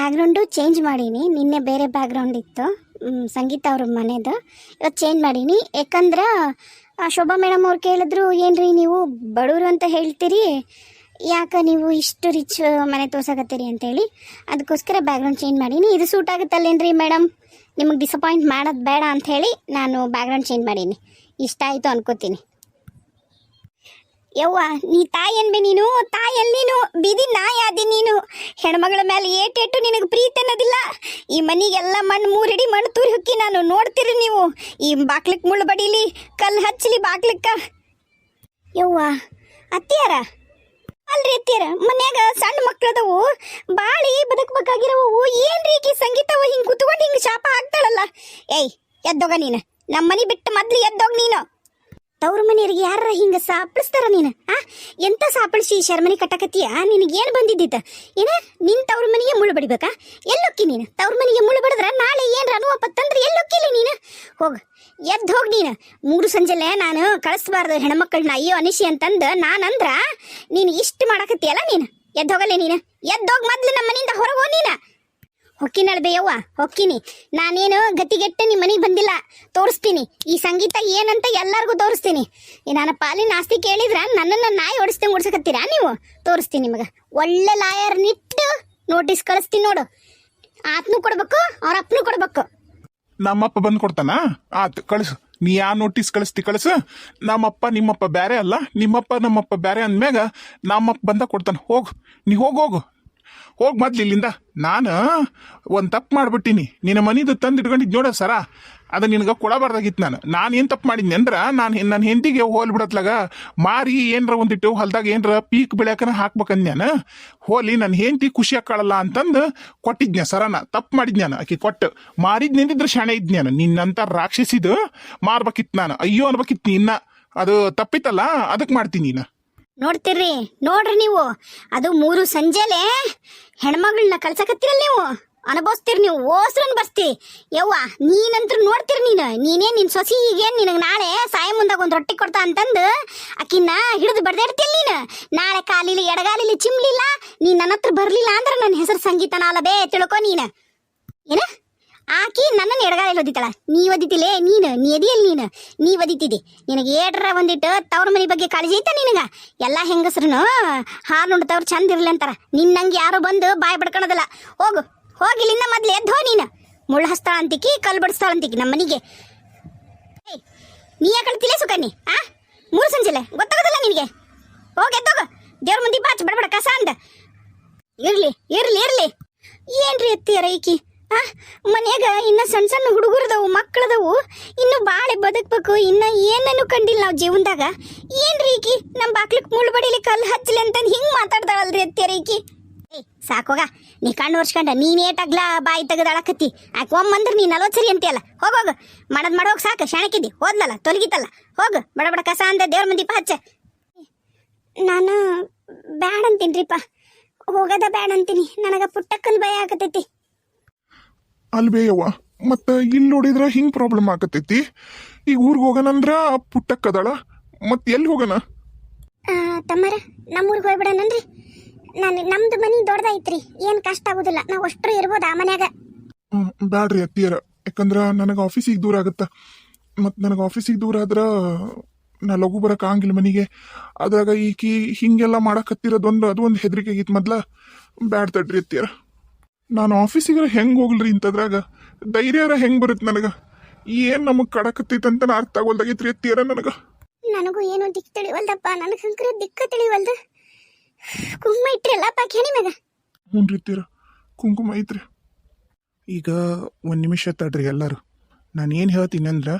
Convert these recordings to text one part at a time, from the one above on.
Background change ಮಾಡೀನಿ. ನಿನ್ನೆ ಬೇರೆ ಬ್ಯಾಕ್ಗ್ರೌಂಡ್ ಇತ್ತು, ಸಂಗೀತ ಅವ್ರ ಮನೆದು. ಇವತ್ತು ಚೇಂಜ್ ಮಾಡೀನಿ. ಯಾಕಂದ್ರೆ ಶೋಭಾ ಮೇಡಮ್ ಅವ್ರು ಕೇಳಿದ್ರು, ಏನ್ರಿ ನೀವು ಬಡವರು ಅಂತ ಹೇಳ್ತೀರಿ, ಯಾಕೆ ನೀವು ಇಷ್ಟು ರಿಚ್ ಮನೆ ತೋರ್ಸಕತ್ತೀರಿ ಅಂತೇಳಿ. ಅದಕ್ಕೋಸ್ಕರ ಬ್ಯಾಕ್ಗ್ರೌಂಡ್ ಚೇಂಜ್ ಮಾಡೀನಿ. ಇದು ಸೂಟ್ ಆಗುತ್ತಲ್ಲೇನ್ರಿ ಮೇಡಮ್, ನಿಮಗೆ ಡಿಸಪಾಯಿಂಟ್ ಮಾಡೋದು ಬೇಡ ಅಂಥೇಳಿ ನಾನು ಬ್ಯಾಕ್ಗ್ರೌಂಡ್ ಚೇಂಜ್ ಮಾಡೀನಿ. ಇಷ್ಟ ಆಯಿತು ಅನ್ಕೋತೀನಿ. ಯವ್ವ, ನೀ ತಾಯಿ ಅನ್ಬೆ, ನೀನು ತಾಯಲ್ಲಿ ನೀನು ಬೀದಿ ನಾಯಿ ಆದಿ. ನೀನು ಹೆಣ್ಮಗಳ ಮೇಲೆ ಏಟೇಟು ನಿನಗೆ ಪ್ರೀತಿ ಅನ್ನೋದಿಲ್ಲ. ಈ ಮನೆಗೆಲ್ಲ ಮಣ್ಣು ಮೂರಿಡಿ ಮಣ್ಣು ತೂರಿ ಹುಕ್ಕಿ ನಾನು ನೋಡ್ತೀರಿ ನೀವು. ಈ ಬಾಕ್ಲಿಕ್ಕೆ ಮುಳ್ಳು ಬಡೀಲಿ, ಕಲ್ಲು ಹಚ್ಚಲಿ ಬಾಕ್ಲಿಕ್ಕ. ಯವ್ವ ಅತ್ತಿಯಾರ ಅಲ್ರಿ, ಅತ್ತಿಯಾರ ಮನ್ಯಾಗ ಸಣ್ಣ ಮಕ್ಳದವು ಬಾಳಿ ಬದುಕಬೇಕಾಗಿರವು. ಏನ್ರಿ ಈಕಿ ಸಂಗೀತವ ಹಿಂಗೆ ಕುತ್ಕೊಂಡು ಹಿಂಗೆ ಶಾಪ ಹಾಕ್ತಾಳಲ್ಲ. ಏಯ್ ಎದ್ದೋಗ ನೀನು, ನಮ್ಮ ಮನೆ ಬಿಟ್ಟು ಮೊದ್ಲು ಎದ್ದೋಗ ನೀನು. ತವ್ರ ಮನೆಯವ್ರಿಗೆ ಯಾರ ಹಿಂಗೆ ಸಾಪಡಿಸ್ತಾರ ನೀನು? ಎಂತ ಸಾಪಡಿಸಿ ಶರ್ಮನಿ ಕಟ್ಟಕತ್ತೀಯ? ನಿನಗೇನು ಬಂದಿದ್ದಿತ್ತ? ಏನ ನಿನ್ನ ತವ್ರ ಮನೆಗೆ ಮುಳ್ಳು ಬಡಿಬೇಕಾ? ಎಲ್ಲೊಕ್ಕಿ ನೀನು? ತವ್ರ ಮನೆಗೆ ಮುಳ್ಳು ಬಡಿದ್ರೆ ನಾಳೆ ಏನ್ರ ಅನುವಪ್ಪತ್ತಂದ್ರೆ ಎಲ್ಲೊಕ್ಕಿಲ್ಲ ನೀನು? ಹೋಗ, ಎದ್ದು ಹೋಗಿ ನೀನು. 3 ಸಂಜೆಲೆ ನಾನು ಕಳಿಸ್ಬಾರ್ದು ಹೆಣ್ಮಕ್ಳನ್ನ ಅಯ್ಯೋ ಅನಿಸಿ ಅಂತಂದು ನಾನಂದ್ರ ನೀನು ಇಷ್ಟು ಮಾಡಕತ್ತೀಯಲ್ಲ ನೀನು. ಎದ್ದೋಗಲ್ಲೇ ನೀನು, ಎದ್ದೋಗಿ ಮೊದ್ಲು ನಮ್ಮ ಮನೆಯಿಂದ ಹೊರಗೆ ಹೋಗಿ ನೀನು. ಹೊಕ್ಕಿನಳ್ಬೇಯವ್ವ, ಹೊಕ್ಕಿನಿ. ನಾನೇನು ಗತಿಗೆಟ್ಟು ನಿಮ್ಮ ಮನೆಗೆ ಬಂದಿಲ್ಲ, ತೋರಿಸ್ತೀನಿ. ಈ ಸಂಗೀತ ಏನಂತ ಎಲ್ಲರಿಗೂ ತೋರಿಸ್ತೀನಿ. ನಾನು ಪಾಲಿನ ಆಸ್ತಿ ಕೇಳಿದ್ರೆ ನನ್ನನ್ನು ನಾಯಿ ಓಡಿಸ್ದಂಗೆ ಓಡಿಸಕತ್ತೀರಾ ನೀವು? ತೋರಿಸ್ತೀನಿ ನಿಮಗೆ. ಒಳ್ಳೆ ಲಾಯರ್ನಿಟ್ಟು ನೋಟಿಸ್ ಕಳಿಸ್ತೀನಿ ನೋಡು. ಆತ್ನು ಕೊಡ್ಬೇಕು, ಅವ್ರ ಅಪ್ಪನೂ ಕೊಡ್ಬೇಕು. ನಮ್ಮಪ್ಪ ಬಂದು ಕೊಡ್ತಾನ? ಆತು ಕಳಿಸು. ನೀ ಯಾ ನೋಟಿಸ್ ಕಳಿಸ್ತಿ ಕಳಿಸು. ನಮ್ಮಪ್ಪ ನಿಮ್ಮಪ್ಪ ಬ್ಯಾರೆ ಅಲ್ಲ, ನಿಮ್ಮಪ್ಪ ನಮ್ಮಪ್ಪ ಬ್ಯಾರೆ ಅಂದ್ಮ್ಯಾಗ ನಮ್ಮಪ್ಪ ಬಂದ ಕೊಡ್ತಾನೆ. ಹೋಗು, ನೀ ಹೋಗು ಹೋಗಿ ಮೊದ್ಲು ಇಲ್ಲಿಂದ. ನಾನು ಒಂದು ತಪ್ಪು ಮಾಡ್ಬಿಟ್ಟಿನಿ. ನಿನ್ನ ಮನಿದು ತಂದು ಇಟ್ಕೊಂಡಿದ್ದು ನೋಡ ಸರ, ಅದು ನಿನಗೆ ಕೊಡಬಾರ್ದಾಗಿತ್ತು. ನಾನೇನು ತಪ್ಪು ಮಾಡಿದ್ನಿ ಅಂದ್ರೆ, ನನ್ನ ಹೆಂಡತಿಗೆ ಹೋಲ್ ಬಿಡತ್ಲಾಗ ಮಾರಿ ಏನರ ಒಂದಿಟ್ಟು ಹೊಲ್ದಾಗ ಏನರ ಪೀಕ್ ಬೆಳ್ಯಾಕನ ಹಾಕ್ಬೇಕಂದ್ ನಾನು. ಹೋಲಿ ನನ್ನ ಹೆಂಡತಿ ಖುಷಿ ಆಕ್ಕಳಲ್ಲ ಅಂತಂದು ಕೊಟ್ಟಿದ್ನ ಸರನ. ತಪ್ಪು ಮಾಡಿದ್ ನಾನು. ಆಕೆ ಕೊಟ್ಟು ಮಾರಿದ್ ನಿಂದಿದ್ರೆ ಶಾಣೆ ಇದ್ ನಾನು. ನಿನ್ನಂತ ರಾಕ್ಷಸಿದು ಮಾರ್ಬೇಕಿತ್ತು ನಾನು. ಅಯ್ಯೋ ಅನ್ಬೇಕಿತ್ತು ಇನ್ನ. ಅದು ತಪ್ಪಿತ್ತಲ್ಲ, ಅದಕ್ಕೆ ಮಾಡ್ತೀನಿ ನೀನು. ನೋಡ್ತೀರ್ರಿ, ನೋಡ್ರಿ ನೀವು. ಅದು 3 ಸಂಜೆಲೆ ಹೆಣ್ಮಗಳನ್ನ ಕಳ್ಸಕತ್ತೀರಲ್ಲ ನೀವು, ಅನುಭವಿಸ್ತೀರಿ ನೀವು. ಓಸ್ರನ್ ಬರ್ಸ್ತೀರಿ. ಯವ್ವ ನೀನಂತೂ ನೋಡ್ತೀರಿ ನೀನು. ನೀನೇನು ನಿನ್ನ ಸೊಸಿ ಈಗೇನು ನಿನಗೆ ನಾಳೆ ಸಾಯ ಮುಂದಾಗ ಒಂದು ರೊಟ್ಟಿ ಕೊಡ್ತಾ ಅಂತಂದು ಆಕಿನ್ನ ಹಿಡಿದು ಬಡ್ದಾಡ್ತಿಲ್ಲ ನೀನು. ನಾಳೆ ಕಾಲಿಲಿ ಎಡಗಾಲಿಲಿ ಚಿಮ್ಲಿಲ್ಲ, ನೀನು ನನ್ನ ಹತ್ರ ಬರಲಿಲ್ಲ ಅಂದ್ರೆ ನನ್ನ ಹೆಸರು ಸಂಗೀತನ ಅಲ್ಲಬೇ, ತಿಳ್ಕೊ ನೀನು. ಏನ ಆಕಿ ನನ್ನನ್ನು ಎಡಗಾಲಿ ಒದಿತಾಳ, ನೀ ಒದಿತಿಲೇ ನೀನು? ನೀ ಎದಿಯಲ್ಲಿ ನೀ ಒದಿತಿದ್ದಿ. ನಿನಗೆ ಏಟ್ರ ಒಂದಿಟ್ಟು ತವ್ರ ಮನೆ ಬಗ್ಗೆ ಕಾಳಜಿ ಐತ ನಿನಗ? ಎಲ್ಲ ಹೆಂಗಸ್ರನು ಹಾಲು ನುಡ್ತವ್ರು ಚಂದ ಇರ್ಲಿ ಅಂತಾರ. ನಿನ್ನಂಗೆ ಯಾರು ಬಂದು ಬಾಯಿ ಬಡ್ಕೊಳೋದಿಲ್ಲ. ಹೋಗು, ಹೋಗಿಲ್ಲಿಂದ ಮೊದ್ಲು ಎದ್ದು ನೀನು. ಮುಳ್ಳು ಹಸ್ತಾಳ ಅಂತಿಕಿ, ಕಲ್ಲು ಬಡಿಸ್ತಾಳ ಅಂತಿಕಿ ನಮ್ಮ ಮನೆಗೆ. ನೀ ಯಾಕೆ ಕಳ್ತಿಲೇ ಸುಕನ್ನಿ? 3 ಸಂಜೆಲೆ ಗೊತ್ತಾಗೋದಿಲ್ಲ ನಿನಗೆ? ಹೋಗಿ ಎದ್ದೋಗ, ದೇವ್ರ ಮುಂದೆ ಬಾಚ್ ಬಡಬಡ ಕಸ ಅಂದ. ಇರ್ಲಿ ಇರ್ಲಿ ಇರ್ಲಿ. ಏನ್ರಿ ಎತ್ತೀರ ಈಕಿ? ಮನ್ಯಾಗ ಇನ್ನ ಸಣ್ಣ ಸಣ್ಣ ಹುಡುಗರದವು, ಮಕ್ಕಳದವು, ಇನ್ನು ಬಾಳೆ ಬದುಕ್ಬೇಕು. ಇನ್ನ ಏನನ್ನು ಕಂಡಿಲ್ಲ ನಾವು ಜೀವನದಾಗ. ಏನ್ರಿ ಈಕಿ ನಮ್ಮ ಬಾಕ್ಲಿಕ್ ಮುಳ್ಳು ಬಡಿಲಿ ಕಲ್ಲು ಹಚ್ಚಲಿ ಅಂತಂದು ಹಿಂಗೆ ಮಾತಾಡ್ದಾಳಲ್ರಿ ಎತ್ತೀರ ಈಕಿ? ಸಾಕೋಗ, ನೀ ಕಣ್ಣು ಒರ್ಸ್ಕೊಂಡ ನೀನೇಟಾಗ್ಲಾ ಬಾಯಿ ತೆಗೆದಾಳಕತ್ತಿ. ಆಕೆ ಒಮ್ಮಂದ್ರೆ ನೀ 40 ಸರಿ ಅಂತೀಯಲ್ಲ. ಹೋಗೋಗ, ಮಾಡೋಗಿ ಸಾಕು. ಶಾಣಕಿದ್ದಿ, ಹೋದ್ಲಲ್ಲ, ತೊಲಗಿತಲ್ಲ. ಹೋಗು, ಬಡಬಡ ಕಸ ಅಂದ ದೇವ್ರ ಮಂದಿ ಹಚ್ಚ. ನಾನು ಬ್ಯಾಡ ಅಂತೀನಿರಿಪ್ಪ, ಹೋಗೋದ ಬ್ಯಾಡ ಅಂತೀನಿ. ನನಗೆ ಪುಟ್ಟಕ್ಕನ ಭಯ ಆಗತೈತಿ. ಅಲ್ಬೇಯವ್ವ, ಮತ್ತೆ ಇಲ್ಲಿ ನೋಡಿದ್ರೆ ಹಿಂಗೆ ಪ್ರಾಬ್ಲಮ್ ಆಗತೈತಿ. ಈಗ ಊರಿಗೆ ಹೋಗೋಣಂದ್ರ ಪುಟ್ಟಕ್ಕದಾಳ, ಮತ್ತೆ ಎಲ್ಲಿ ಹೋಗೋಣ? ತಮ್ಮರ ನಮ್ಮೂರಿಗೆ ಹೋಗ್ಬಿಡೋಣನ್ರಿ. ನಮ್ದು ಮನೆ ದೊಡ್ಡದೈತ್ರಿ, ಏನು ಕಷ್ಟ ಆಗೋದಿಲ್ಲ. ನಾವು ಅಷ್ಟರು ಇರ್ಬೋದು ಆ ಮನ್ಯಾಗ. ಬ್ಯಾಡ್ರಿ ಅತ್ತಿಯರ, ಯಾಕಂದ್ರೆ ನನಗೆ ಆಫೀಸಿಗೆ ದೂರ ಆಗುತ್ತೆ. ಮತ್ತು ನನಗೆ ಆಫೀಸಿಗೆ ದೂರ ಆದ್ರೆ ನಾ ಲಘು ಬರಕ್ಕೆ ಆಗಂಗಿಲ್ಲ ಮನೆಗೆ. ಅದ್ರಾಗ ಈಕಿ ಹಿಂಗೆಲ್ಲ ಮಾಡಕತ್ತಿರೋದೊಂದು ಅದು ಒಂದು ಹೆದರಿಕೆ ಆಗಿತ್ತು ಮೊದ್ಲ. ಬ್ಯಾಡ್ ತಡ್ರಿ ಅತ್ತಿಯರ, ನಾನು ಆಫೀಸಿಗೆ ಹೆಂಗೆ ಹೋಗ್ಲ್ರಿ ಇಂಥದ್ರಾಗ? ಧೈರ್ಯರ ಹೆಂಗೆ ಬರುತ್ತೆ ನನಗೆ? ಏನು ನಮಗೆ ಕಡಕತ್ತೈತಂತ ಅರ್ಥ ಆಗೋಲ್ದಾಗೈತ್ರಿ ಅತ್ತಿಯರ ನನಗೆ. ನನಗೂ ಏನೋ ದಿಕ್ಕು ತಿಳಿವಲ್ದಪ್ಪ, ನನಗೆ ಸಂಕ್ರ ದಿಕ್ಕ ತಿಳಿವಲ್ದು. ಕುಂಕುಮ ಇಟ್ರಲ್ಲ ಪಾಕಿ ನಿಮಗ? ಹ್ಞೂ ರೀ ಅತ್ತಿಯರ, ಕುಂಕುಮ ಐತ್ರಿ. ಈಗ 1 ನಿಮಿಷ ತಡ್ರಿ ಎಲ್ಲರೂ. ನಾನು ಏನು ಹೇಳ್ತೀನಿ ಅಂದ್ರೆ,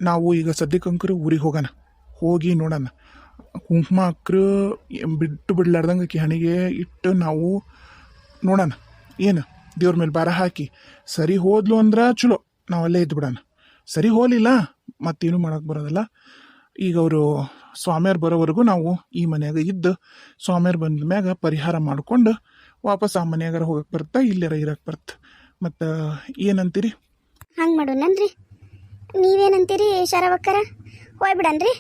ನಾವು ಈಗ ಸದ್ಯಕ್ಕಂಕರು ಊರಿಗೆ ಹೋಗೋಣ. ಹೋಗಿ ನೋಡೋಣ. ಕುಂಕುಮ ಅಕ್ರು ಬಿಟ್ಟು ಬಿಡ್ಲಾರ್ದಂಗೆ ಆಕಿ ಹಣಿಗೆ ಇಟ್ಟು ನಾವು ನೋಡೋಣ. ಏನು ದೇವ್ರ ಮೇಲೆ ಭಾರ ಹಾಕಿ ಸರಿ ಹೋದ್ಲು ಅಂದ್ರೆ ಚಲೋ, ನಾವಲ್ಲೇ ಇದ್ದು ಬಿಡೋಣ. ಸರಿ ಹೋಲಿಲ್ಲ ಮತ್ತೇನು ಮಾಡೋಕೆ ಬರೋದಲ್ಲ. ಈಗ ಅವರು ಸ್ವಾಮಿಯರು ಬರೋವರೆಗೂ ನಾವು ಈ ಮನ್ಯಾಗ ಇದ್ದು, ಸ್ವಾಮಿಯರು ಬಂದ ಮ್ಯಾಗ ಪರಿಹಾರ ಮಾಡಿಕೊಂಡು ವಾಪಸ್ ಆ ಮನ್ಯಾಗಾರ ಹೋಗಕ್ಕೆ ಬರುತ್ತಾ, ಇಲ್ಲಾರ ಇರಕ್ಕೆ ಬರುತ್ತೆ. ಮತ್ತು ಏನಂತೀರಿ? ಹಂಗೆ ಮಾಡೋಣನ್ರಿ. ನೀವೇನಂತೀರಿ ಶರವಕ್ಕರ? ಹೋಗ್ಬಿಡನ್ರಿ?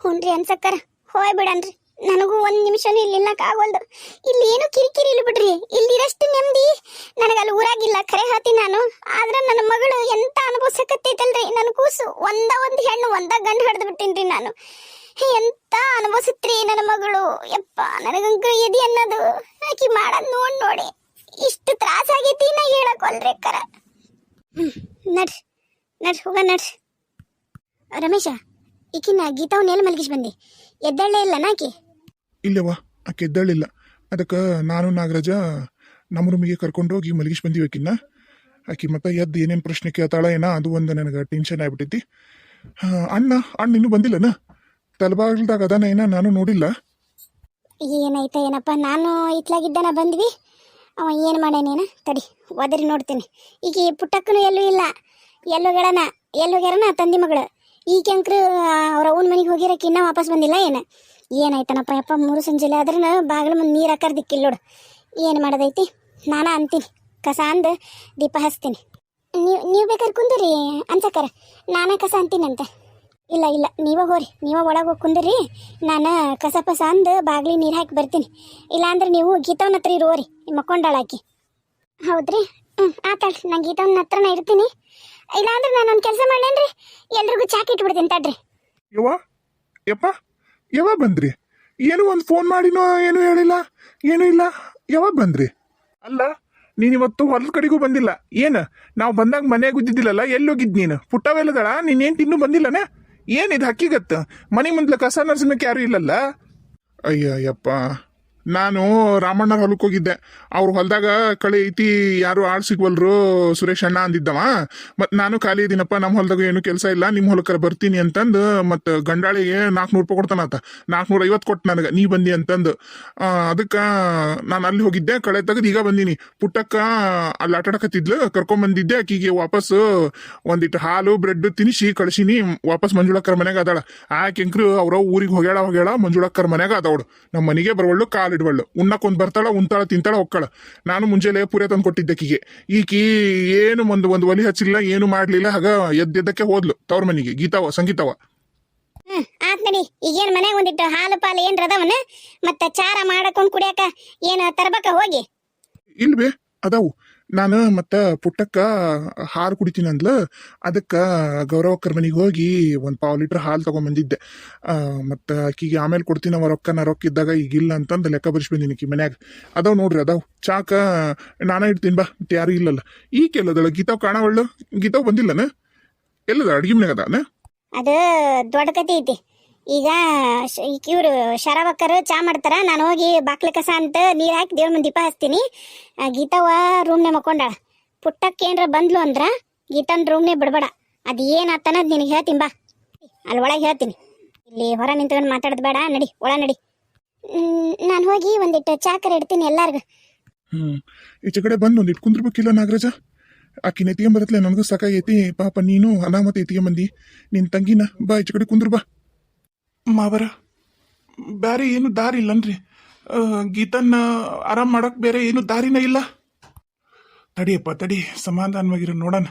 ಹ್ಞೂ ರೀ ಅನ್ಸಕ್ಕರ, ಹೋಗ್ಬಿಡನ್ರಿ. ನನಗೂ ಒಂದು ನಿಮಿಷನೂ ಇಲ್ಲಿ ನಿಲ್ಲಕ್ಕಾಗವಲ್ದು. ಇಲ್ಲಿ ಏನು ಕಿರಿಕಿರಿ ಇಲ್ಲ ಬಿಡ್ರಿ, ಇಲ್ಲಿರಷ್ಟು ನೆಮ್ಮದಿ ನನಗೆ ಅಲ್ಲಿ ಊರಾಗಿಲ್ಲ. ಖರೆ ಹೇಳ್ತೀನಿ ನಾನು. ಆದ್ರೆ ನನ್ನ ಮಗಳು ಎಂತ ಅನುಭವಿಸಕತ್ತೈತಲ್ರಿ, ನನ್ನ ಕೂಸು ಒಂದು ಹೆಣ್ಣು ಒಂದ ಗಂಡು ಹಿಡ್ದು ಬಿಟ್ಟಿನ್ರಿ ನಾನು. ಎಂತ ಅನುಭವಿಸುತ್ರಿ ನನ್ನ ಮಗಳು. ಯಪ್ಪ ನನಗಂಕರು ಎದಿ ಅನ್ನೋದು ಆಕಿ ಮಾಡೋದು ನೋಡಿ ಇಷ್ಟು ತ್ರಾಸ ಆಗೈತಿ ನಾ ಹೇಳಕ್ವಲ್ರಿ ಅಕ್ಕರ. ನಡ್ರಿ ನಡ್ರಿ ಹೋಗ ನಡ್ರಿ. ರಮೇಶ, ಈಕಿನ ಗೀತಾವನ್ನ ಎಲ್ಲಿ ಮಲಗಿಸಿ ಬಂದಿ? ಎದ್ದಳ್ಳೇ ಇಲ್ಲ ನಾಕಿ? ಇಲ್ಲವ್ವ, ಆಕೆ ಎದ್ದಳಿಲ್ಲ. ಅದಕ್ಕೆ ನಾನು ನಾಗರಾಜ ನಮ್ಮ ರೂಮಿಗೆ ಕರ್ಕೊಂಡೋಗಿ ಮಲಗಿಸಿ ಬಂದೀವಿ ಆಕಿನ್ನ. ಆಕಿ ಮತ್ತೆ ಎದ್ದು ಏನೇನು ಪ್ರಶ್ನೆ ಕೇಳ್ತಾಳ ಏನೋ ಅದು ಒಂದು ನನಗೆ ಟೆನ್ಷನ್ ಆಗ್ಬಿಟ್ಟೈತಿ. ಅಣ್ಣ ಇನ್ನೂ ಬಂದಿಲ್ಲನ? ತಲಬಾಗ್ಲದಾಗ ಅದಾನ ಏನ, ನಾನು ನೋಡಿಲ್ಲ. ಏನಾಯ್ತ ಏನಪ್ಪ, ನಾನು ಇತ್ಲಾಗಿದ್ದಾನ ಬಂದ್ವಿ. ಅವ ಏನು ಮಾಡ್ಯಾನೇನ ತಡಿ ಒದರಿ ನೋಡ್ತೀನಿ. ಈಗ ಪುಟ್ಟಕ್ಕನು ಎಲ್ಲೂ ಇಲ್ಲ, ಎಲ್ಲೋಗ್ಯಾರನ ತಂದಿ ಮಗಳು. ಈಗ ಅಂಕ್ರು ಅವ್ರ ಅವನ ಮನೆಗೆ ಹೋಗಿರಕ್ಕೆ ಇನ್ನೂ ವಾಪಸ್ ಬಂದಿಲ್ಲ ಏನು? ಏನಾಯ್ತನಪ್ಪ ಯಪ್ಪ, 3 ಸಂಜೆಲೆ ಆದ್ರೂ ಬಾಗಿಲು ಮುಂದೆ ನೀರು ಹಾಕರ್ದಿಕ್ಕಿಲ್ಲ ನೋಡು. ಏನು ಮಾಡೋದೈತಿ? ನಾನಾ ಅಂತೀನಿ, ಕಸ ಅಂದು ದೀಪ ಹಚ್ತೀನಿ. ನೀವು ಬೇಕಾದ್ರೆ ಕುಂದ್ರಿ ಅನ್ಸಕ್ಕಾರ, ನಾನೇ ಕಸ ಅಂತೀನಂತೆ. ಇಲ್ಲ ನೀವ ಹೋರಿ, ನೀವ ಒಳಗೆ ಹೋಗಿ ಕುಂದ್ರಿ, ನಾನು ಕಸ ಪಸ ಅಂದು ಬಾಗ್ಲಿ ನೀರು ಹಾಕಿ ಬರ್ತೀನಿ. ಇಲ್ಲಾಂದ್ರೆ ನೀವು ಗೀತವನ್ನ ಹತ್ರ ಇರುವರಿ, ಮಕ್ಕೊಂಡಾಳಾಕಿ. ಹೌದ್ರಿ? ಆತಾಳ್ರಿ, ನಾನು ಗೀತವನ್ನ ಹತ್ರನ ಇರ್ತೀನಿ. ಇಲ್ಲಾಂದ್ರೆ ನಾನು ಒಂದು ಕೆಲಸ ಮಾಡೇನ್ರಿ, ಎಲ್ರಿಗೂ ಚಾಕ್ ಇಟ್ಬಿಡ್ತೀನಿ ತಡ್ರಿ. ಯಾವಾಗ ಬಂದ್ರಿ? ಏನು ಒಂದು ಫೋನ್ ಮಾಡಿನೋ ಏನು ಹೇಳಿಲ್ಲ, ಏನೂ ಇಲ್ಲ. ಯಾವಾಗ ಬಂದ್ರಿ? ಅಲ್ಲ, ನೀನಿವತ್ತು ಹೊಲದ ಕಡೆಗೂ ಬಂದಿಲ್ಲ. ಏನು ನಾವು ಬಂದಾಗ ಮನೆಯಾಗ ಗುದ್ದಿದ್ದಿಲ್ಲಲ್ಲ, ಎಲ್ಲಿ ಹೋಗಿದ್ ನೀನು? ಪುಟ್ಟವೆಲ್ಲದಳ, ನೀನೇನು ಇನ್ನೂ ಬಂದಿಲ್ಲನ? ಏನಿದು ಹಕ್ಕಿಗತ್ತ? ಮನೆ ಮುಂದ್ಲ ಕಸ ನರ್ಸಮಕ್ಕೆ ಯಾರು ಇಲ್ಲಲ್ಲ? ಅಯ್ಯಪ್ಪ, ನಾನು ರಾಮಣ್ಣರ ಹೊಲಕ್ಕೆ ಹೋಗಿದ್ದೆ. ಅವ್ರ ಹೊಲದಾಗ ಕಳೆ ಐತಿ, ಯಾರು ಆಳ್ ಸಿಗ್ವಲ್ರು, ಸುರೇಶ್ ಅಣ್ಣ ಅಂದಿದ್ದವ. ಮತ್ತು ನಾನು ಖಾಲಿ ಇದೀನಪ್ಪ, ನಮ್ಮ ಹೊಲದಾಗ ಏನು ಕೆಲಸ ಇಲ್ಲ, ನಿಮ್ಮ ಹೊಲಕ್ಕರ ಬರ್ತೀನಿ ಅಂತಂದು ಮತ್ತು ಗಂಡಾಳಿಗೆ 400 ರೂಪಾಯಿ ಕೊಡ್ತಾನತ್ತ. 450 ಕೊಟ್ಟು ನನಗೆ, ನೀ ಬಂದಿ ಅಂತಂದು. ಅದಕ್ಕೆ ನಾನು ಅಲ್ಲಿ ಹೋಗಿದ್ದೆ, ಕಳೆ ತೆಗೆದು ಈಗ ಬಂದೀನಿ. ಪುಟ್ಟಕ್ಕ ಅಲ್ಲಿ ಆಟಾಡಕತ್ತಿದ್ಲು, ಕರ್ಕೊಂಬಂದಿದ್ದೆ. ಆಕಿಗೆ ವಾಪಸ್ ಒಂದಿಟ್ಟು ಹಾಲು ಬ್ರೆಡ್ ತಿನ್ನಿಸಿ ಕಳಿಸೀನಿ. ವಾಪಸ್ ಮಂಜುಳಕ್ಕರ ಮನೆಗೆ ಅದಾಳ. ಆಕೆಂಕ್ರು ಅವ್ರ ಊರಿಗೆ ಹೋಗ್ಯಾಳ. ಮಂಜುಳಕ್ಕರ ಮನೆಗೆ ಅದಾವಳು. ನಮ್ಮ ಮನೆಗೆ ಬರವಳ್ಳು, ಕಾಲಿಡ್ವಳ್ಳು. ಉಣ್ಣಕ್ಕೊಂದು ಬರ್ತಾಳ, ಉಣ್ತಾಳ, ತಿಂತಾಳ, ಹೊಕ್ಕಳ. ನಾನು ಮುಂಜಾನೆ ಪುರಿ ತಂದು ಕೊಟ್ಟಿದ್ದೆ ಆಕಿಗೆ. ಈಕಿ ಏನು ಒಂದು ಒಲಿ ಹಚ್ಚಿಲ್ಲ, ಏನು ಮಾಡ್ಲಿಲ್ಲ. ಹಾಗ ಎದ್ದಕ್ಕೆ ಹೋದ್ಲು ತವ್ರ ಮನೆಗೆ. ಸಂಗೀತವ ಆತ್ ನಡಿ. ಈಗೇನು ಮನೆಗೆ ಒಂದಿಟ್ಟು ಹಾಲು ಪಾಲು ಏನ್ರ ಅದಾವನ? ಮತ್ತೆ ಚಾರ ಮಾಡಕೊಂಡು ಕುಡಿಯಾಕ ಏನು ತರ್ಬೇಕ ಹೋಗಿ? ಇಲ್ವೇ ಅದಾವು. ನಾನು ಮತ್ತೆ ಪುಟ್ಟಕ್ಕ ಹಾಲು ಕುಡಿತೀನಿ ಅಂದ್ಲು. ಅದಕ್ಕೆ ಗೌರವಕ್ಕರ ಮನೆಗೆ ಹೋಗಿ 1 ಪಾವು ಲೀಟ್ರ್ ಹಾಲು ತಗೊಂಬಂದಿದ್ದೆ. ಮತ್ತು ಆಕಿಗೆ ಆಮೇಲೆ ಕೊಡ್ತೀನಿ, ಅವ ರೊಕ್ಕ ಇದ್ದಾಗ ಈಗಿಲ್ಲ ಅಂತಂದು ಲೆಕ್ಕ ಬರ್ಸಿ ಬಂದೀನಿ. ಆಕಿ ಮನ್ಯಾಗ ಅದಾವು ನೋಡ್ರಿ, ಅದಾವು. ಚಾಕ ನಾನೇ ಇಡ್ತೀನಿ ಬಾ, ಮತ್ತೆ ಯಾರು ಇಲ್ಲಲ್ಲ. ಈಕೆಲ್ಲದಳ? ಗೀತಾವ್ ಕಾಣವಳ್ಳು. ಗೀತಾವ್ ಬಂದಿಲ್ಲನ? ಎಲ್ಲದ? ಅಡ್ಗೆ ಮನ್ಯಾಗ ಅದಾನ? ಅದು ದೊಡ್ಡ ಕತೆ ಐತಿ. ಈಗ ಇವರು ಶರವಕ್ಕರು ಚಾ ಮಾಡ್ತಾರ, ನಾನು ಹೋಗಿ ಬಾಕ್ಲಿ ಕಸ ಅಂತ ನೀರು ಹಾಕಿ ದೇವ್ರ ಮುಂದೆ ದೀಪ ಹಚ್ತೀನಿ. ಗೀತವ್ವ ರೂಮ್ನೇ ಮಕ್ಕೊಂಡಾಳ. ಪುಟ್ಟಕ್ಕೆ ಏನ್ರ ಬಂದ್ಲು ಅಂದ್ರ ಗೀತನ್ ರೂಮ್ನೇ ಬಿಡ್ಬೇಡ. ಅದು ಏನಾತನದ್ ನಿನಗೆ ಹೇಳ್ತೀನಿ ಬಾ, ಅಲ್ಲಿ ಒಳಗೆ ಹೇಳ್ತೀನಿ. ಇಲ್ಲಿ ಹೊರ ನಿಂತ್ಕೊಂಡು ಮಾತಾಡೋದು ಬೇಡ, ನಡಿ ಒಳ ನಡಿ. ನಾನು ಹೋಗಿ ಒಂದಿಟ್ಟು ಚಾಕರ ಇಡ್ತೀನಿ ಎಲ್ಲಾರ್ಗು. ಈಚೆ ಕಡೆ ಬಂದು ಒಂದಿಟ್ಟು ಕುಂದ್ರಬೇಕಿಲ್ಲ ನಾಗರಾಜ? ಆಕಿನ ಎತ್ತಿಗೆ ನನಗೂ ಸಾಕಾಗೈತಿ. ಪಾಪ ನೀನು ಅನಾಮತಿ ಎತ್ತಿಗೆ ಬಂದಿ, ನಿನ್ ತಂಗಿನ. ಬಾ ಈಚೆ ಕಡೆ ಕುಂದ್ರ ಬಾ. ಮಾವರ, ಬೇರೆ ಏನು ದಾರಿ ಇಲ್ಲನ್ರಿ? ಗೀತನ್ನ ಆರಾಮ್ ಮಾಡಕ್ ಬೇರೆ ಏನು ದಾರಿನ ಇಲ್ಲ? ತಡಿಯಪ್ಪ ತಡಿ, ಸಮಾಧಾನವಾಗಿರೋ ನೋಡೋಣ.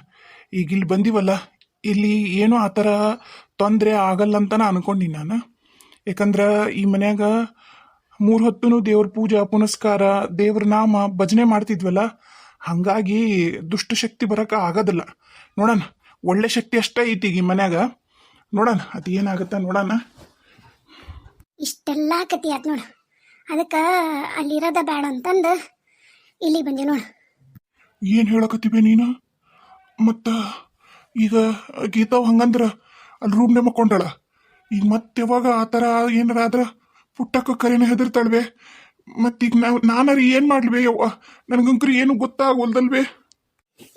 ಈಗ ಇಲ್ಲಿ ಬಂದಿವಲ್ಲ, ಇಲ್ಲಿ ಏನೋ ಆ ಥರ ತೊಂದರೆ ಆಗಲ್ಲ ಅಂತ ಅನ್ಕೊಂಡಿ ನಾನು. ಯಾಕಂದ್ರೆ ಈ ಮನ್ಯಾಗ 3 ಹೊತ್ತೂ ದೇವ್ರ ಪೂಜಾ ಪುನಸ್ಕಾರ, ದೇವ್ರ ನಾಮ ಭಜನೆ ಮಾಡ್ತಿದ್ವಲ್ಲ. ಹಂಗಾಗಿ ದುಷ್ಟಶಕ್ತಿ ಬರಕ ಆಗೋದಿಲ್ಲ. ನೋಡೋಣ, ಒಳ್ಳೆ ಶಕ್ತಿ ಅಷ್ಟೇ ಐತಿ ಈ ಮನ್ಯಾಗ. ನೋಡೋಣ ಅದು ಏನಾಗತ್ತ ನೋಡೋಣ. ಇಷ್ಟೆಲ್ಲ ಕತಿ ಆತ್ ನೋಡು. ಅದಕ್ಕೆ ಅಲ್ಲಿರೋದ ಬೇಡ ಅಂತಂದು ಇಲ್ಲಿ ಬಂದೆ ನೋಡು. ಏನು ಹೇಳಕತ್ತೀವಿ ನೀನು? ಮತ್ತು ಈಗ ಗೀತಾವ್ ಹಂಗಂದ್ರ ಅಲ್ಲಿ ರೂಮ್ನೇ ಮಕ್ಕೊಂಡಳ. ಈಗ ಮತ್ತೆ ಯಾವಾಗ ಆ ಥರ ಏನಾರ ಆದ್ರೆ ಪುಟ್ಟಕ್ಕ ಕರೆನ ಹೆದರ್ತಾಳ್ವೆ. ಮತ್ತೀಗ ನಾನಾರು ಏನು ಮಾಡ್ಲ್ವೇ ಯವ್ವ? ನನಗಂಕ್ರು ಏನು ಗೊತ್ತಾಗೋಲ್ದಲ್ವೇ?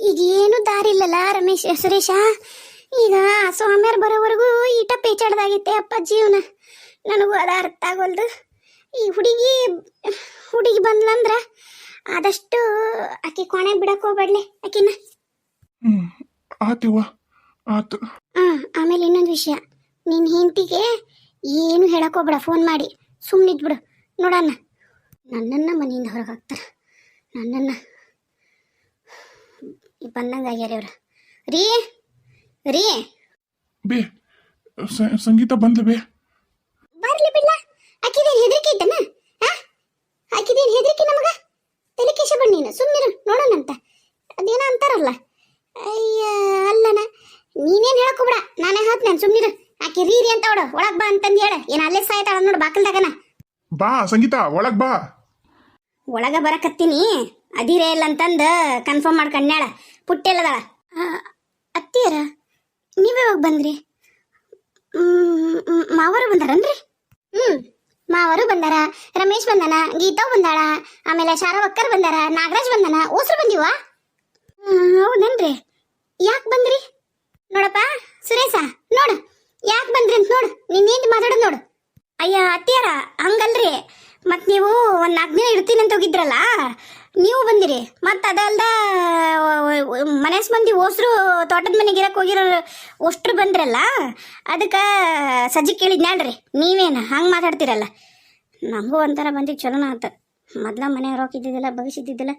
ಈಗ ಏನು ದಾರಿ ಇಲ್ಲಲ್ಲ ಸುರೇಶ. ಈಗ ಸ್ವಾಮಿಯರ್ ಬರೋವರೆಗೂ ಈಟ ಪೇಚಾಡ್ದಾಗೈತೆ ಅಪ್ಪ ಜೀವನ. ನನಗೂ ಅದ ಅರ್ಥ ಆಗೋಲ್ದು. ಈ ಹುಡುಗಿ ಬಂದ್ಲಂದ್ರ ಆದಷ್ಟು ಆಕೆ ಕೊನೆ ಬಿಡಕ್ ಹೋಗ್ಬೇಡ್ಲೆ ಆಕಿನ. ಆತಿವ್ವ, ಆತು. ಆಮೇಲೆ ಇನ್ನೊಂದು ವಿಷಯ, ನಿನ್ನ ಹೆಂಡತಿಗೆ ಏನು ಹೇಳಕ್ ಹೋಗ್ಬೇಡ. ಫೋನ್ ಮಾಡಿ ಸುಮ್ಮನಿದ್ಬಿಡು. ನೋಡಣ್ಣ, ನನ್ನನ್ನ ಮನೆಯಿಂದ ಹೊರಗೆ ಹಾಕ್ತಾರ. ನನ್ನನ್ನ ಬಂದಂಗ ಆಗ್ಯಾರ ಇವ್ರು. ರೀ ಬೇ ಸಂಗೀತ ಬಂದ್ಲು ಬೇ. ಬರ್ಲಿ ಬಿಡ್ಲ, ಆಕಿದೇನು ಹೆದರಿಕೆ ನಾನೇ ಹೇಳ್ತೇನೆ ಸುಮ್ಮನಿರು. ಆಕಿ ರೀ ಅಂತ ಅವಳು ಒಳಗ್ ಬಾ ಅಂತಂದು ಹೇಳ. ಏನ್ ಅಲ್ಲೇ ಸಾಯ್ತಾಳ ನೋಡು ಬಾಕಲ್ದಾಗನ. ಬಾ ಸಂಗೀತ ಒಳಗ್ ಬಾ. ಒಳಗ ಬರಕತ್ತೀನಿ ಅದಿರೇ ಇಲ್ಲ ಅಂತಂದು ಕನ್ಫರ್ಮ್ ಮಾಡ್ಕೊಂಡ್ಯಾಳ. ಪುಟ್ಟೆಲ್ಲದಾಳ. ಅತ್ತಿಯರ ನೀವ್ ಯಾವಾಗ ಬಂದ್ರಿ? ಮಾವರು ಬಂದಾರನ್ರಿ? ಮಾವರು ಬಂದಾರ, ರಮೇಶ್ ಬಂದಾನ, ಗೀತಾ ಬಂದಾಳ, ಆಮೇಲೆ ಶಾರವಕ್ಕರ್ ಬಂದಾರ, ನಾಗರಾಜ್ ಬಂದಾನ. ಓಸ್ರು ಬಂದಿವ? ಹೌದನ್ರಿ? ಯಾಕೆ ಬಂದ್ರಿ? ನೋಡಪ್ಪ ಸುರೇಶ, ನೋಡು ಯಾಕೆ ಬಂದ್ರಿ ಅಂತ ನೋಡು. ನಿನ್ನೇಂದು ಮಾತಾಡೋದು ನೋಡು. ಅಯ್ಯ ಅತ್ತಿಯರ ಹಂಗಲ್ರಿ, ಮತ್ ನೀವು ಒಂದ್ 4 ದಿನ ಇರ್ತೀನಿ ಅಂತ ಹೋಗಿದ್ರಲ್ಲ, ನೀವು ಬಂದಿರಿ. ಮತ್ ಅದಲ್ದ ಮನೇಸ್ ಮಂದಿ ಓಸ್ರು ತೋಟದ ಮನೆಗೆ ಇರಕ್ ಹೋಗಿರೋ ಅಷ್ಟ್ರು ಬಂದ್ರಲ್ಲ, ಅದಕ್ಕೆ ಸಜ್ಜಿ ಕೇಳಿದ್ನ್ಯಾಳ್ರಿ. ನೀವೇನು ಹಂಗೆ ಮಾತಾಡ್ತಿರಲ್ಲ? ನಮಗೂ ಒಂಥರ ಬಂದಿದ್ದು ಚಲೋನ ಆತ. ಮೊದ್ಲ ಮನೆ ರೋಕಿದ್ದಿದ್ದಿಲ್ಲ, ಬಗ್ಸಿದ್ದಿದ್ದಿಲ್ಲ,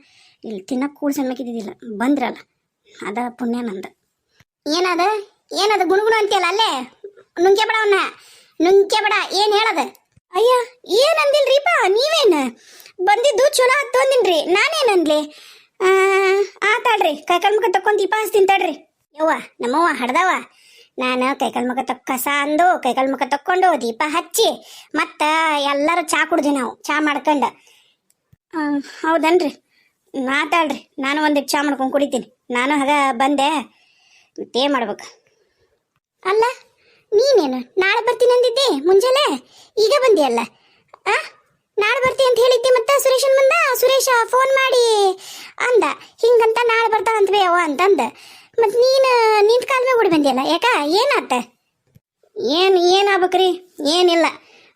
ಇಲ್ಲಿ ತಿನ್ನಕ್ಕೆ ಕೂಡ್ ಸಣ್ಣಕ್ಕಿದ್ದಿದ್ದಿಲ್ಲ. ಬಂದ್ರಲ್ಲ ಅದ ಪುಣ್ಯ ನಂದ. ಏನದ ಗುಣಗುಣ ಅಂತೀಯಲ್ಲ ಅಲ್ಲೇ? ನುಂಕೆ ಬೇಡ ಅವನ್ನ, ನುಂಕೆ ಬೇಡ. ಏನು ಹೇಳದ? ಅಯ್ಯ ಏನಂದಿಲ್ರಿಪ್ಪ. ನೀವೇನು ಬಂದಿದ್ದು ಚಲೋ ಹತ್ತು ಅಂದಿನ್ರಿ. ನಾನೇನನ್ಲಿ? ಆತಾಳ್ರಿ, ಕೈಕಾಲ್ ಮುಖ ತಕ್ಕೊಂಡ್ ದೀಪ ಹಚ್ತೀನಿ ತಡ್ರಿ. ಯವ್ವ ನಮ್ಮವ್ವ ಹಡ್ದವ. ನಾನು ಕೈಕಾಲ್ ಮುಖ ಕಸ ಅಂದು ಕೈಕಾಲ್ ಮುಖ ತಕ್ಕೊಂಡು ದೀಪ ಹಚ್ಚಿ ಮತ್ತು ಎಲ್ಲರೂ ಚಾ ಕುಡ್ದ್ವಿ ನಾವು, ಚಾ ಮಾಡ್ಕೊಂಡು. ಹೌದನ್ರಿ? ಮಾತಾಡ್ರಿ, ನಾನು ಒಂದಿಟ್ಟು ಚಾ ಮಾಡ್ಕೊಂಡು ಕುಡಿತೀನಿ. ನಾನು ಆಗ ಬಂದೆ, ಮತ್ತೇ ಮಾಡ್ಬೇಕು. ಅಲ್ಲ ನೀನೇನು ನಾಳೆ ಬರ್ತೀನಿ ಅಂದಿದ್ದೆ ಮುಂಜಾನೆ, ಈಗ ಬಂದಿಯಲ್ಲ? ನಾಳೆ ಬರ್ತೀನಿ ಅಂತ ಹೇಳಿದ್ದೆ. ಮತ್ತೆ ಸುರೇಶನ್ ಬಂದ, ಸುರೇಶ ಫೋನ್ ಮಾಡಿ ಅಂದ ಹಿಂಗಂತ ನಾಳೆ ಬರ್ತಾಳಂತ ಬೇವ ಅಂತಂದ. ಮತ್ತು ನೀನು ನಿಂತ ಕಾಲ ಮೇಲೆ ಓಡಿ ಬಂದಿಯಲ್ಲ, ಯಾಕ? ಏನಾತ? ಏನಾಗ್ಬೇಕ್ರಿ? ಏನಿಲ್ಲ,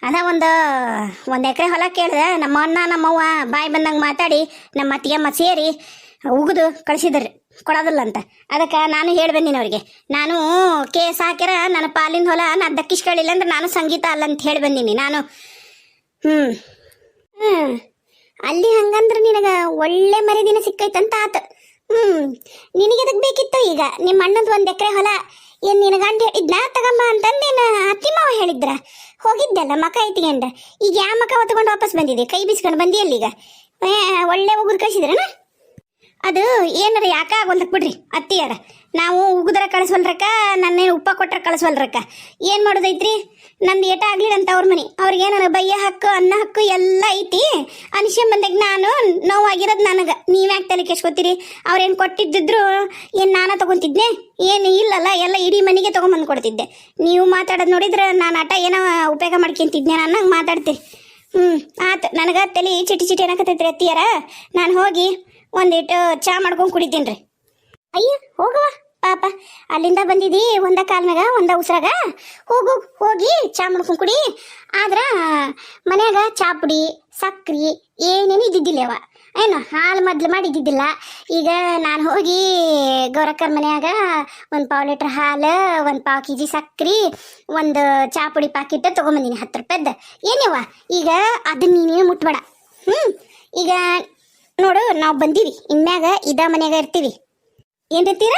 ಅದ ಒಂದು ಎಕರೆ ಹೊಲ ಕೇಳಿದೆ. ನಮ್ಮ ಅಣ್ಣ ನಮ್ಮವ್ವ ಬಾಯಿ ಬಂದಂಗೆ ಮಾತಾಡಿ ನಮ್ಮ ಅತ್ತಿಗೆಮ್ಮ ಸೇರಿ ಉಗಿದು ಕಳಿಸಿದ್ರಿ ಕೊಡೋದಿಲ್ಲ ಅಂತ. ಅದಕ್ಕೆ ನಾನು ಹೇಳಿ ಬಂದೀನಿ ಅವ್ರಿಗೆ, ನಾನು ಕೇಸ್ ಹಾಕ್ಯಾರ ನನ್ನ ಪಾಲಿನ ಹೊಲ ನಾನು ದಕ್ಕಿಸ್ಕೊಳ್ಳಿಲ್ಲ ಅಂದ್ರೆ ನಾನು ಸಂಗೀತ ಅಲ್ಲ ಅಂತ ಹೇಳಿ ಬಂದೀನಿ ನಾನು. ಅಲ್ಲಿ ಹಂಗಂದ್ರೆ ನಿನಗೆ ಒಳ್ಳೆ ಮರಿದಿನ ಸಿಕ್ಕೈತಂತ ಆತ. ನಿನಗೆ ಅದಕ್ಕೆ ಬೇಕಿತ್ತು. ಈಗ ನಿಮ್ಮ ಅಣ್ಣದ 1 ಎಕರೆ ಹೊಲ ಏನು ನಿನ್ನ ಗಂಡ ಹೇಳಿದ್ನ ತಗಮ್ಮ ಅಂತಂದೇನು ಅತ್ತಿ ಮಾವ ಹೇಳಿದ್ರ? ಹೋಗಿದ್ದಲ್ಲ ಮಕ ಇಟ್ಕೊಂಡ. ಈಗ ಯಾವ ಮಕ ಹೊತ್ಕೊಂಡು ವಾಪಸ್ ಬಂದಿದೆ? ಕೈ ಬೀಸ್ಕೊಂಡು ಬಂದಿಯಲ್ಲ ಈಗ. ಒಳ್ಳೆ ಉಗುರು ಕಳಿಸಿದ್ರನ? ಅದು ಏನಾರ ಯಾಕ ಆಗೋಲ್ದಕ್ ಬಿಡ್ರಿ ಅತ್ತಿಯಾರ. ನಾವು ಉಗುದ್ರ ಕಳಿಸ್ವಲ್ರಕ್ಕ, ನನ್ನೇನು ಉಪ್ಪ ಕೊಟ್ರ ಕಳಿಸ್ವಲ್ರಕ್ಕ. ಏನು ಮಾಡೋದೈತ್ರಿ? ನಂದು ಏಟ ಆಗ್ಲಿರಂತ ಅವ್ರ ಮನೆ. ಅವ್ರಿಗೆ ನನಗೆ ಬಯ್ಯ ಹಕ್ಕು ಅನ್ನ ಹಕ್ಕು ಎಲ್ಲ ಐತಿ. ಅನಿಶ್ಯ ಬಂದಾಗ ನಾನು ನೋವಾಗಿರೋದು ನನಗೆ. ನೀವ್ಯಾಕೆ ತಲೆ ಕೆಸ್ಕೊತೀರಿ? ಅವ್ರೇನು ಕೊಟ್ಟಿದ್ದಿದ್ರು ಏನು ನಾನ ತಗೊಂತಿದ್ನೆ? ಏನು ಇಲ್ಲಲ್ಲ, ಎಲ್ಲ ಇಡೀ ಮನೆಗೆ ತೊಗೊಂಬಂದು ಕೊಡ್ತಿದ್ದೆ. ನೀವು ಮಾತಾಡೋದು ನೋಡಿದ್ರೆ ನಾನು ಆಟ ಏನೋ ಉಪಯೋಗ ಮಾಡ್ಕೊಂತಿದ್ನೆ ಅನ್ನಂಗೆ ಮಾತಾಡ್ತೀರಿ. ಆತು, ನನಗೆ ತಲೆ ಚಿಟಿ ಏನಾಕತೈತ್ರಿ ಅತ್ತಿಯಾರ. ನಾನು ಹೋಗಿ ಒಂದಿಟ್ಟು ಚಾ ಮಾಡ್ಕೊಂಡು ಕುಡಿತೀನಿ ರೀ. ಅಯ್ಯ ಹೋಗುವ ಪಾಪ, ಅಲ್ಲಿಂದ ಬಂದಿದ್ದಿ ಒಂದ ಕಾಲ್ನಾಗ ಒಂದ ಉಸ್ರಾಗ. ಹೋಗಿ ಚಾ ಮಾಡ್ಕೊಂಡು ಕುಡಿ. ಆದ್ರೆ ಮನ್ಯಾಗ ಚಾ ಪುಡಿ ಸಕ್ರಿ ಏನೇನು ಇದ್ದಿದ್ದಿಲ್ಲವ. ಏನು ಹಾಲು ಮೊದ್ಲು ಮಾಡಿದ್ದಿದ್ದಿಲ್ಲ. ಈಗ ನಾನು ಹೋಗಿ ಗೌರಕ್ಕರ ಮನ್ಯಾಗ 1 ಪಾವು ಲೀಟ್ರ್ ಹಾಲು, 1 ಪಾವು kg ಸಕ್ರಿ, 1 ಚಾ ಪುಡಿ ಪಾಕಿಟ್ ತೊಗೊಂಬಂದಿನಿ 10 ರೂಪಾಯ್ದು. ಏನವ ಈಗ ಅದನ್ನ ನೀನೇನು ಮುಟ್ಬೇಡ. ಈಗ ನೋಡು, ನಾವು ಬಂದೀವಿ, ಇನ್ಮ್ಯಾಗ ಇದ ಮನ್ಯಾಗ ಇರ್ತೀವಿ. ಏನ್ರಿತೀರ?